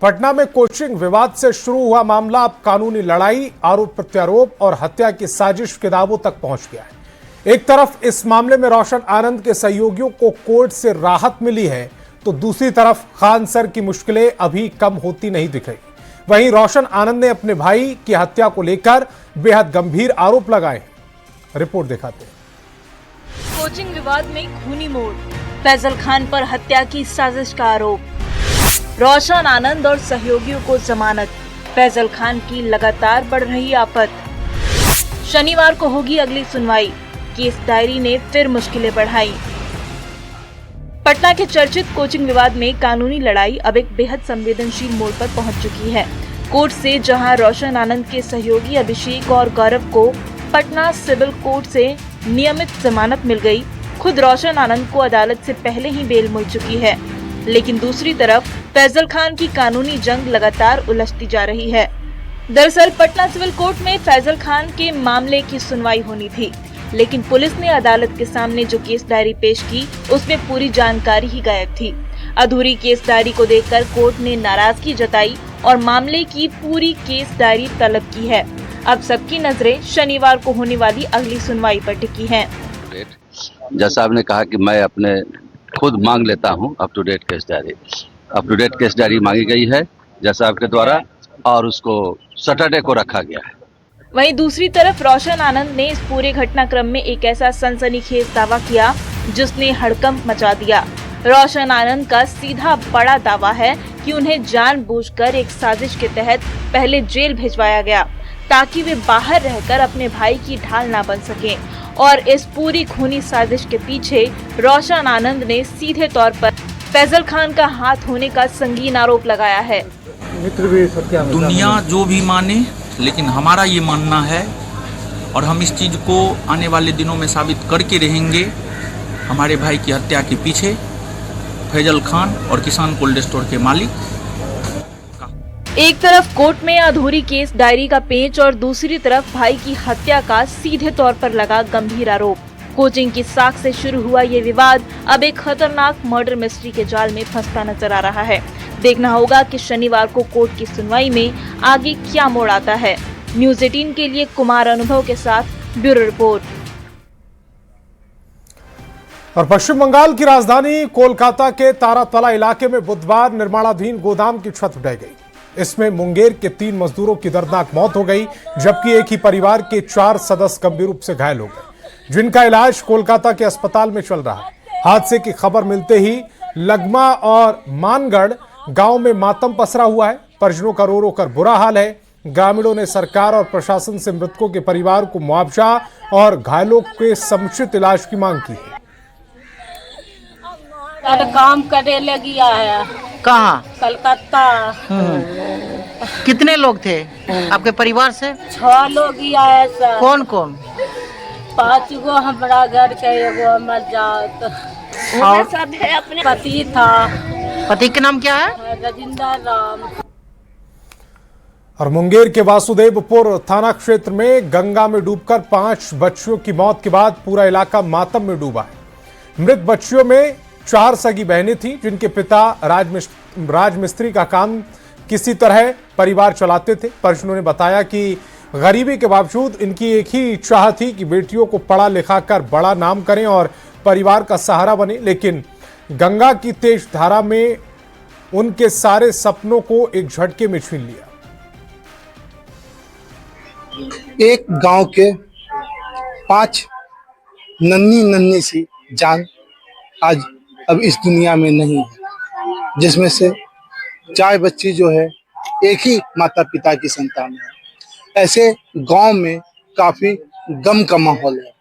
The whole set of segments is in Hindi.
पटना में कोचिंग विवाद से शुरू हुआ मामला अब कानूनी लड़ाई, आरोप प्रत्यारोप और हत्या की साजिश के दावों तक पहुंच गया है। एक तरफ इस मामले में रोशन आनंद के सहयोगियों को कोर्ट से राहत मिली है, तो दूसरी तरफ खान सर की मुश्किलें अभी कम होती नहीं दिख रही। वहीं रोशन आनंद ने अपने भाई की हत्या को लेकर बेहद गंभीर आरोप लगाए हैं। रिपोर्ट दिखाते हैं। कोचिंग विवाद में खूनी मोड़, फैजल खान पर हत्या की साजिश का आरोप, रोशन आनंद और सहयोगियों को जमानत, फैजल खान की लगातार बढ़ रही आफत। शनिवार को होगी अगली सुनवाई, केस डायरी ने फिर मुश्किलें बढ़ाई। पटना के चर्चित कोचिंग विवाद में कानूनी लड़ाई अब एक बेहद संवेदनशील मोड़ पर पहुंच चुकी है। कोर्ट से जहां रोशन आनंद के सहयोगी अभिषेक और गौरव को पटना सिविल कोर्ट से नियमित जमानत मिल गई, खुद रोशन आनंद को अदालत से पहले ही बेल मिल चुकी है। लेकिन दूसरी तरफ फैजल खान की कानूनी जंग लगातार उलझती जा रही है। दरअसल पटना सिविल कोर्ट में फैजल खान के मामले की सुनवाई होनी थी, लेकिन पुलिस ने अदालत के सामने जो केस डायरी पेश की, उसमें पूरी जानकारी ही गायब थी। अधूरी केस डायरी को देखकर कोर्ट ने नाराजगी जताई और मामले की पूरी केस डायरी तलब की है। अब सबकी नजरें शनिवार को होने वाली अगली सुनवाई पर टिकी हैं। जैसा आपने कहा कि मैं अपने खुद मांग लेता हूं up to date case diary मांगी गई है जैसा आपके द्वारा, और उसको सैटरडे को रखा गया है। वहीं दूसरी तरफ रोशन आनंद ने इस पूरे घटनाक्रम में एक ऐसा सनसनीखेज दावा किया जिसने हड़कंप मचा दिया। रोशन आनंद का सीधा बड़ा दावा है कि उन्हें जानबूझकर एक साजिश के तहत पहले जेल भिजवाया गया ताकि वे बाहर रहकर अपने भाई की ढाल ना बन सकें, और इस पूरी खूनी साजिश के पीछे रोशन आनंद ने सीधे तौर पर फैजल खान का हाथ होने का संगीन आरोप लगाया है। दुनिया जो भी माने, लेकिन हमारा ये मानना है और हम इस चीज को आने वाले दिनों में साबित करके रहेंगे, हमारे भाई की हत्या के पीछे फैजल खान और किसान कोल्ड स्टोर के मालिक। एक तरफ कोर्ट में अधूरी केस डायरी का पेच और दूसरी तरफ भाई की हत्या का सीधे तौर पर लगा गंभीर आरोप। कोचिंग की साख से शुरू हुआ ये विवाद अब एक खतरनाक मर्डर मिस्ट्री के जाल में फंसता नजर आ रहा है। देखना होगा कि शनिवार को कोर्ट की सुनवाई में आगे क्या मोड़ आता है। न्यूज़ 18 के लिए कुमार अनुभव के साथ ब्यूरो रिपोर्ट। और पश्चिम बंगाल की राजधानी कोलकाता के तारातला इलाके में बुधवार निर्माणाधीन गोदाम की छत ढह गई। इसमें मुंगेर के 3 मजदूरों की दर्दनाक मौत हो गई, जबकि एक ही परिवार के 4 सदस्य गंभीर रूप से घायल हो गए, जिनका इलाज कोलकाता के अस्पताल में चल रहा है। हादसे की खबर मिलते ही लगमा और मानगढ़ गांव में मातम पसरा हुआ है। परिजनों का रो रो कर बुरा हाल है। ग्रामीणों ने सरकार और प्रशासन से मृतकों के परिवार को मुआवजा और घायलों के समुचित इलाज की मांग की है। काम करे लगी है। कहाँ? कलकत्ता। कितने लोग थे आपके परिवार से? 6 लोग ही आए सर। कौन कौन? 5 गो हमारा घर के, एगो हमर जात और सब है। अपने पति था। पति के नाम क्या है? राजिंदर राम। और मुंगेर के वासुदेवपुर थाना क्षेत्र में गंगा में डूबकर 5 बच्चियों की मौत के बाद पूरा इलाका मातम में डूबा है। मृत बच्चियों में 4 सगी बहनें थीं, जिनके पिता राजमिस्त्री का काम किसी तरह परिवार चलाते थे। परिजनों ने बताया कि गरीबी के बावजूद इनकी एक ही चाह थी कि बेटियों को पढ़ा लिखा कर बड़ा नाम करें और परिवार का सहारा बने, लेकिन गंगा की तेज धारा में उनके सारे सपनों को एक झटके में छीन लिया। एक गांव के 5 नन्ही सी जान आज अब इस दुनिया में नहीं है, जिसमें से 4 बच्ची जो है एक ही माता पिता की संतान है। ऐसे गांव में काफी गम का माहौल है।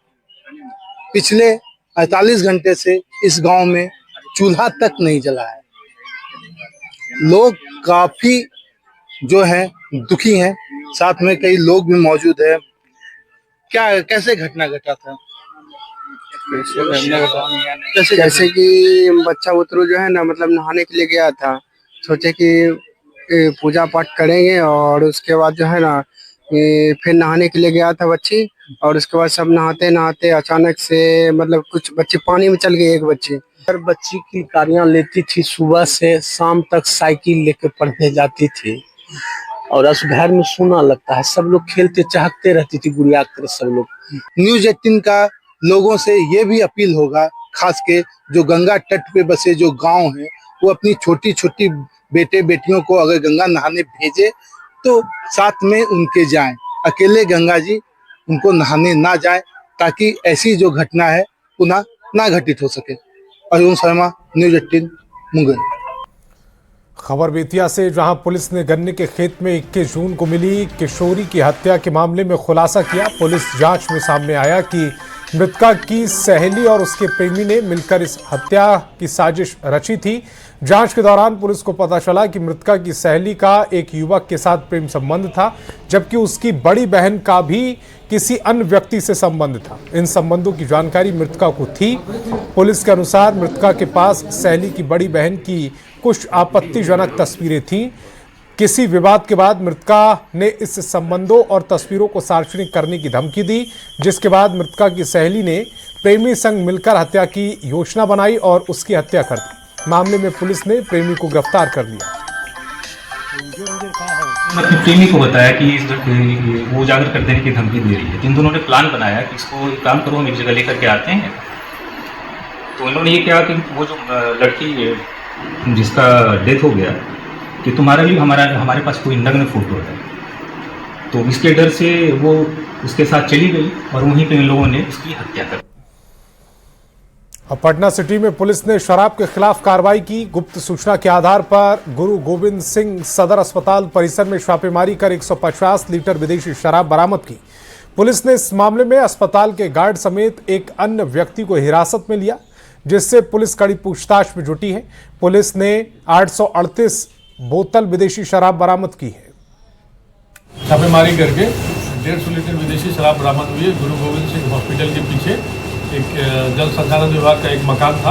पिछले 48 घंटे से इस गांव में चूल्हा तक नहीं जला है। लोग काफी जो है दुखी हैं। साथ में कई लोग भी मौजूद है। कैसे घटना घटा था? जैसे कि बच्चा उतरू जो है ना, मतलब नहाने के लिए गया था। सोचे कि पूजा पाठ करेंगे और उसके बाद जो है ना फिर नहाने के लिए गया था बच्ची, और उसके बाद सब नहाते नहाते अचानक से मतलब कुछ बच्चे पानी में चल गए। एक बच्चे, हर बच्ची की गाड़ियां लेती थी, सुबह से शाम तक साइकिल लेके पढ़ने जाती थी और उस घर में सोना लगता है। सब लोग खेलते चाहते रहती थी गुड़िया की तरह सब लोग। न्यूज़ 18 का लोगों से ये भी अपील होगा, खास के जो गंगा तट पे बसे जो गांव हैं, वो अपनी छोटी छोटी बेटे बेटियों को अगर गंगा नहाने भेजे तो साथ में उनके जाएं। अकेले गंगा जी उनको नहाने ना जाए, ताकि ऐसी जो घटना है पुनः ना घटित हो सके। अरुण शर्मा, न्यूज़ 18 मुंगेर। खबर बेतिया से, जहां पुलिस ने गन्ने के खेत में 21 जून को मिली किशोरी की हत्या के मामले में खुलासा किया। पुलिस जांच में सामने आया कि मृतका की सहेली और उसके प्रेमी ने मिलकर इस हत्या की साजिश रची थी। जांच के दौरान पुलिस को पता चला कि मृतका की सहेली का एक युवक के साथ प्रेम संबंध था, जबकि उसकी बड़ी बहन का भी किसी अन्य व्यक्ति से संबंध था। इन संबंधों की जानकारी मृतका को थी। पुलिस के अनुसार मृतका के पास सहेली की बड़ी बहन की कुछ आपत्तिजनक तस्वीरें थीं। किसी विवाद के बाद मृतका ने इस संबंधों और तस्वीरों को सार्वजनिक करने की धमकी दी, जिसके बाद मृतका की सहेली ने प्रेमी संग मिलकर हत्या की योजना बनाई और उसकी हत्या कर दी। मामले में पुलिस ने प्रेमी को गिरफ्तार कर लिया। अपने प्रेमी को बताया कि वो उजागर कर देने की धमकी दे रही है। इन दोनों ने प्लान बनाया कि इसको एक काम करो, हम एक जगह लेकर के आते हैं। तो इन्होंने ये किया कि वो जो लड़की जिसका डेथ हो गया कि तुम्हारे लिए हमारे पास कोई नग्न फोटो है, तो इसके डर से वो उसके साथ चली गई और वहीं पे इन लोगों ने उसकी हत्या कर दी। अब पटना सिटी में पुलिस ने शराब के खिलाफ कार्रवाई की। गुप्त सूचना के आधार पर गुरु गोविंद सिंह सदर अस्पताल परिसर में छापेमारी कर 150 लीटर विदेशी शराब बरामद की। पुलिस ने इस मामले में अस्पताल के गार्ड समेत एक अन्य व्यक्ति को हिरासत में लिया, जिससे पुलिस कड़ी पूछताछ में जुटी है। पुलिस ने 838 बोतल विदेशी शराब बरामद की है। छापेमारी करके 150 लीटर विदेशी शराब बरामद हुई है। गुरु गोविंद सिंह हॉस्पिटल के पीछे एक जल संसाधन विभाग का एक मकान था,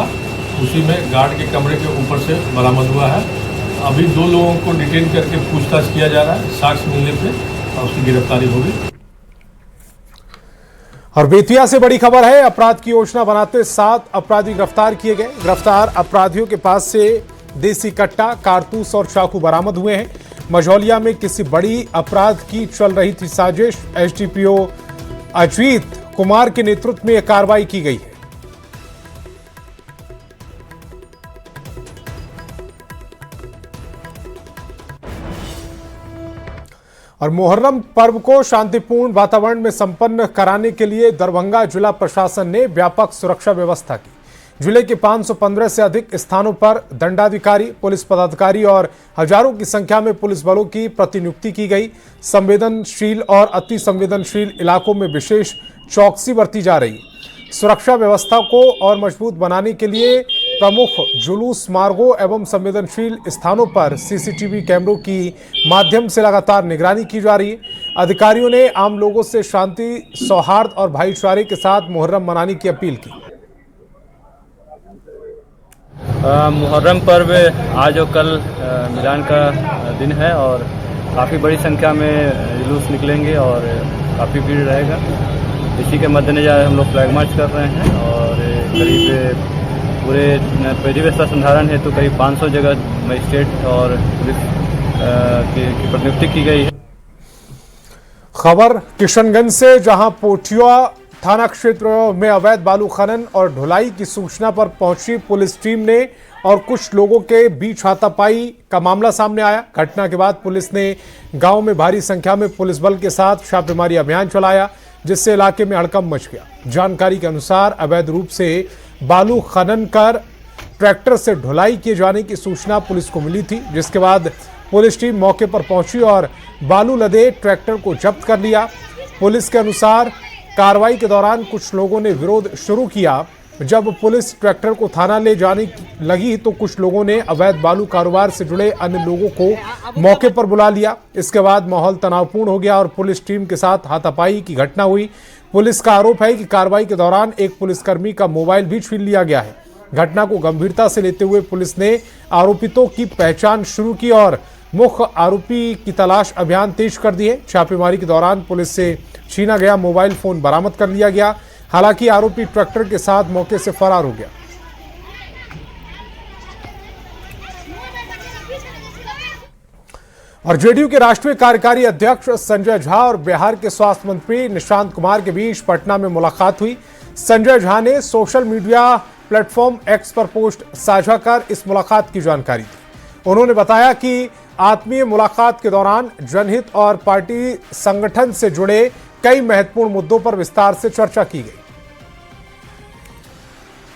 उसी में गार्ड के कमरे के ऊपर से बरामद हुआ है। अभी 2 लोगों को डिटेन करके पूछताछ किया जा रहा है। साक्ष्य मिलने पे उसकी गिरफ्तारी होगी। और बेतिया से बड़ी खबर है, अपराध की योजना बनाते 7 अपराधी गिरफ्तार किए गए। गिरफ्तार अपराधियों के पास से देसी कट्टा, कारतूस और चाकू बरामद हुए हैं। मझौलिया में किसी बड़ी अपराध की चल रही थी साजिश। एसडीपीओ अजीत कुमार के नेतृत्व में यह कार्रवाई की गई है। और मुहर्रम पर्व को शांतिपूर्ण वातावरण में संपन्न कराने के लिए दरभंगा जिला प्रशासन ने व्यापक सुरक्षा व्यवस्था की। जिले के 515 से अधिक स्थानों पर दंडाधिकारी, पुलिस पदाधिकारी और हजारों की संख्या में पुलिस बलों की प्रतिनियुक्ति की गई। संवेदनशील और अति संवेदनशील इलाकों में विशेष चौकसी बरती जा रही है। सुरक्षा व्यवस्था को और मजबूत बनाने के लिए प्रमुख जुलूस मार्गों एवं संवेदनशील स्थानों पर सीसीटीवी कैमरों की माध्यम से लगातार निगरानी की जा रही है। अधिकारियों ने आम लोगों से शांति, सौहार्द और भाईचारे के साथ मुहर्रम मनाने की अपील की। मुहर्रम पर्व आज और कल मिलान का दिन है और काफ़ी बड़ी संख्या में जुलूस निकलेंगे और काफ़ी भीड़ रहेगा। इसी के मद्देनजर हम लोग फ्लैग मार्च कर रहे हैं और करीब पूरे विधि व्यवस्था संधारण हेतु करीब 500 जगह मजिस्ट्रेट और पुलिस की प्रतिनियुक्ति की गई है। खबर किशनगंज से, जहां पोठिया थाना क्षेत्र में अवैध बालू खनन और ढुलाई की सूचना पर पहुंची पुलिस टीम ने और कुछ लोगों के बीच हाथापाई का मामला सामने आया। घटना के बाद पुलिस ने गांव में भारी संख्या में पुलिस बल के साथ छापेमारी अभियान चलाया, जिससे इलाके में हड़कंप मच गया। जानकारी के अनुसार अवैध रूप से बालू खनन कर ट्रैक्टर से ढुलाई किए जाने की सूचना पुलिस को मिली थी, जिसके बाद पुलिस टीम मौके पर पहुंची और बालू लदे ट्रैक्टर को जब्त कर लिया। पुलिस के अनुसार कार्रवाई के दौरान कुछ लोगों ने विरोध शुरू किया। जब पुलिस ट्रैक्टर को थाना ले जाने लगी तो कुछ लोगों ने अवैध बालू कारोबार से जुड़े अन्य लोगों को मौके पर बुला लिया। इसके बाद माहौल तनावपूर्ण हो गया और पुलिस टीम के साथ हाथापाई की घटना हुई। पुलिस का आरोप है कि कार्रवाई के दौरान एक पुलिसकर्मी का मोबाइल भी छीन लिया गया है। घटना को गंभीरता से लेते हुए पुलिस ने आरोपितों की पहचान शुरू की और मुख्य आरोपी की तलाश अभियान तेज कर दी है। छापेमारी के दौरान पुलिस से छीना गया मोबाइल फोन बरामद कर लिया गया। हालांकि आरोपी ट्रैक्टर के साथ मौके से फरार हो गया। और जेडीयू के राष्ट्रीय कार्यकारी अध्यक्ष संजय झा और बिहार के स्वास्थ्य मंत्री निशांत कुमार के बीच पटना में मुलाकात हुई। संजय झा ने सोशल मीडिया प्लेटफॉर्म एक्स पर पोस्ट साझा कर इस मुलाकात की जानकारी दी। उन्होंने बताया कि आत्मीय मुलाकात के दौरान जनहित और पार्टी संगठन से जुड़े कई महत्वपूर्ण मुद्दों पर विस्तार से चर्चा की गई।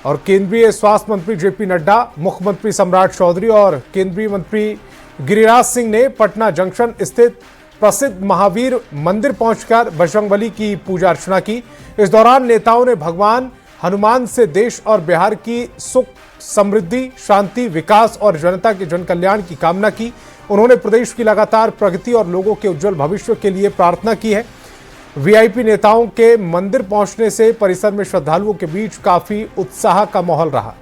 और केंद्रीय स्वास्थ्य मंत्री जेपी नड्डा, मुख्यमंत्री सम्राट चौधरी और केंद्रीय मंत्री गिरिराज सिंह ने पटना जंक्शन स्थित प्रसिद्ध महावीर मंदिर पहुंचकर बजरंगबली की पूजा अर्चना की। इस दौरान नेताओं ने भगवान हनुमान से देश और बिहार की सुख, समृद्धि, शांति, विकास और जनता के जन कल्याण की कामना की। उन्होंने प्रदेश की लगातार प्रगति और लोगों के उज्जवल भविष्य के लिए प्रार्थना की है। वीआईपी नेताओं के मंदिर पहुंचने से परिसर में श्रद्धालुओं के बीच काफी उत्साह का माहौल रहा।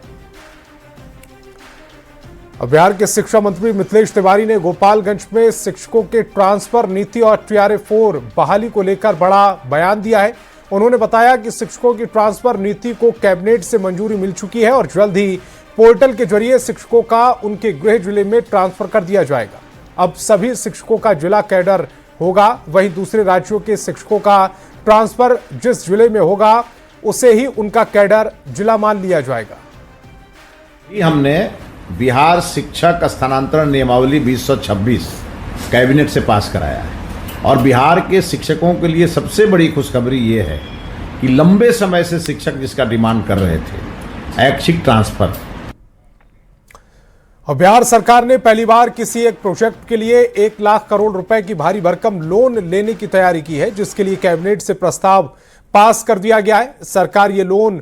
बिहार के शिक्षा मंत्री मिथिलेश तिवारी ने गोपालगंज में शिक्षकों के ट्रांसफर नीति और TRA-4 बहाली को लेकर बड़ा बयान दिया है। उन्होंने बताया कि शिक्षकों की ट्रांसफर नीति को कैबिनेट से मंजूरी मिल चुकी है और जल्द ही पोर्टल के जरिए शिक्षकों का उनके गृह जिले में ट्रांसफर कर दिया जाएगा। अब सभी शिक्षकों का जिला कैडर होगा, वहीं दूसरे राज्यों के शिक्षकों का ट्रांसफर जिस जिले में होगा उसे ही उनका कैडर जिला मान लिया जाएगा। हमने बिहार शिक्षक स्थानांतरण नियमावली 2026 कैबिनेट से पास कराया है और बिहार के शिक्षकों के लिए सबसे बड़ी खुशखबरी ये है कि लंबे समय से शिक्षक जिसका डिमांड कर रहे थे, ऐच्छिक ट्रांसफर। और बिहार सरकार ने पहली बार किसी एक प्रोजेक्ट के लिए 1 लाख करोड़ रुपए की भारी भरकम लोन लेने की तैयारी की है, जिसके लिए कैबिनेट से प्रस्ताव पास कर दिया गया है। सरकार ये लोन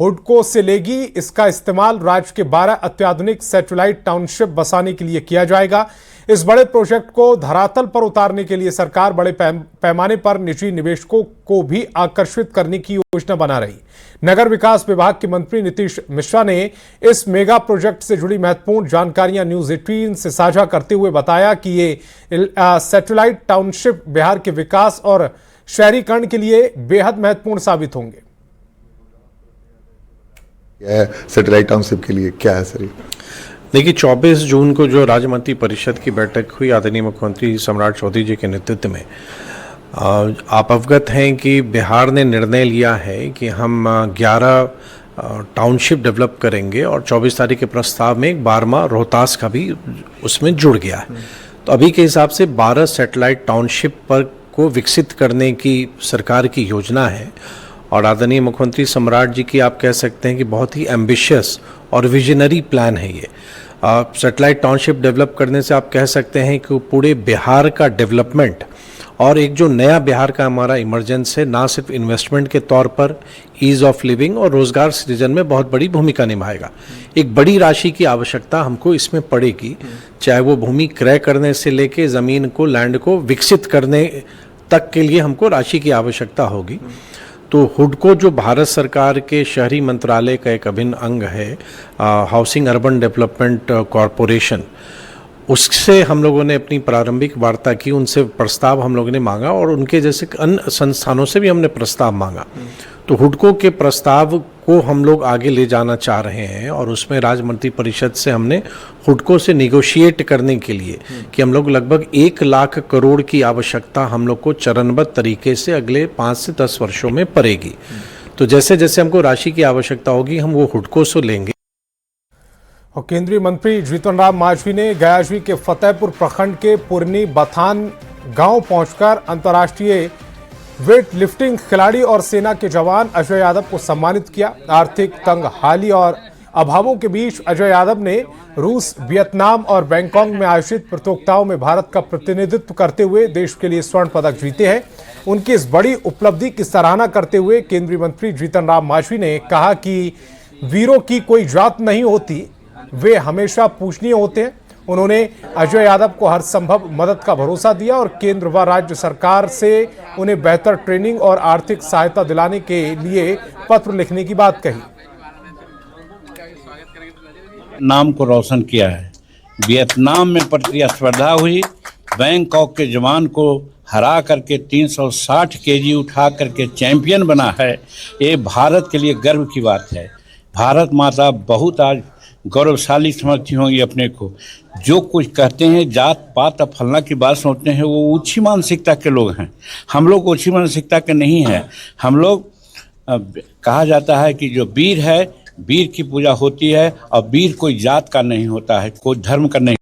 हुडको से लेगी। इसका इस्तेमाल राज्य के 12 अत्याधुनिक सैटेलाइट टाउनशिप बसाने के लिए किया जाएगा। इस बड़े प्रोजेक्ट को धरातल पर उतारने के लिए सरकार बड़े पैमाने पर निजी निवेशकों को भी आकर्षित करने की योजना बना रही। नगर विकास विभाग के मंत्री नीतीश मिश्रा ने इस मेगा प्रोजेक्ट से जुड़ी महत्वपूर्ण जानकारियां न्यूज 18 से साझा करते हुए बताया कि ये सैटेलाइट टाउनशिप बिहार के विकास और शहरीकरण के लिए बेहद महत्वपूर्ण साबित होंगे। सैटेलाइट टाउनशिप के लिए क्या है सर? देखिए, 24 जून को जो राज्य मंत्री परिषद की बैठक हुई आदरणीय मुख्यमंत्री सम्राट चौधरी जी के नेतृत्व में, आप अवगत हैं कि बिहार ने निर्णय लिया है कि हम 11 टाउनशिप डेवलप करेंगे और 24 तारीख के प्रस्ताव में एक 12वां रोहतास का भी उसमें जुड़ गया है। तो अभी के हिसाब से 12 सैटेलाइट टाउनशिप पर को विकसित करने की सरकार की योजना है और आदरणीय मुख्यमंत्री सम्राट जी की आप कह सकते हैं कि बहुत ही एम्बिशियस और विजनरी प्लान है ये। सैटेलाइट टाउनशिप डेवलप करने से आप कह सकते हैं कि पूरे बिहार का डेवलपमेंट और एक जो नया बिहार का हमारा इमरजेंस है, ना सिर्फ इन्वेस्टमेंट के तौर पर ईज़ ऑफ लिविंग और रोज़गार सृजन में बहुत बड़ी भूमिका निभाएगा। एक बड़ी राशि की आवश्यकता हमको इसमें पड़ेगी, चाहे वो भूमि क्रय करने से लेके ज़मीन को, लैंड को विकसित करने तक के लिए हमको राशि की आवश्यकता होगी। तो हुडको जो भारत सरकार के शहरी मंत्रालय का एक अभिन्न अंग है, हाउसिंग अर्बन डेवलपमेंट कॉरपोरेशन, उससे हम लोगों ने अपनी प्रारंभिक वार्ता की, उनसे प्रस्ताव हम लोगों ने मांगा और उनके जैसे अन्य संस्थानों से भी हमने प्रस्ताव मांगा। तो हुडको के प्रस्ताव को हम लोग आगे ले जाना चाह रहे हैं और उसमें राज्य मंत्री परिषद से हमने हुडको से निगोशिएट करने के लिए कि हम लोग लगभग 1 लाख करोड़ की आवश्यकता हम लोग को चरणबद्ध तरीके से अगले 5 से 10 वर्षों में पड़ेगी। तो जैसे जैसे हमको राशि की आवश्यकता होगी हम वो हुडको से लेंगे। और केंद्रीय मंत्री जीतन राम मांझी ने गयाजी के फतेहपुर प्रखंड के पुरनी बथान गांव पहुंचकर अंतर्राष्ट्रीय वेट लिफ्टिंग खिलाड़ी और सेना के जवान अजय यादव को सम्मानित किया। आर्थिक तंगहाली और अभावों के बीच अजय यादव ने रूस, वियतनाम और बैंकॉक में आयोजित प्रतियोगिताओं में भारत का प्रतिनिधित्व करते हुए देश के लिए स्वर्ण पदक जीते हैं। उनकी इस बड़ी उपलब्धि की सराहना करते हुए केंद्रीय मंत्री जीतन राम मांझी ने कहा कि वीरों की कोई जात नहीं होती, वे हमेशा पूजनीय होते हैं। उन्होंने अजय यादव को हर संभव मदद का भरोसा दिया और केंद्र व राज्य सरकार से उन्हें बेहतर ट्रेनिंग और आर्थिक सहायता दिलाने के लिए पत्र लिखने की बात कही। नाम को रोशन किया है। वियतनाम में प्रतिस्पर्धा हुई, बैंकॉक के जवान को हरा करके 360 केजी उठा करके चैंपियन बना है। ये भारत के लिए गर्व की बात है। भारत माता बहुत आज गौरवशाली समझती होंगी अपने को। जो कुछ कहते हैं जात पात और फलना की बात सोचते हैं, वो ऊंची मानसिकता के लोग हैं। हम लोग ऊंची मानसिकता के नहीं हैं। हम लोग कहा जाता है कि जो वीर है, वीर की पूजा होती है, और वीर कोई जात का नहीं होता है, कोई धर्म का नहीं।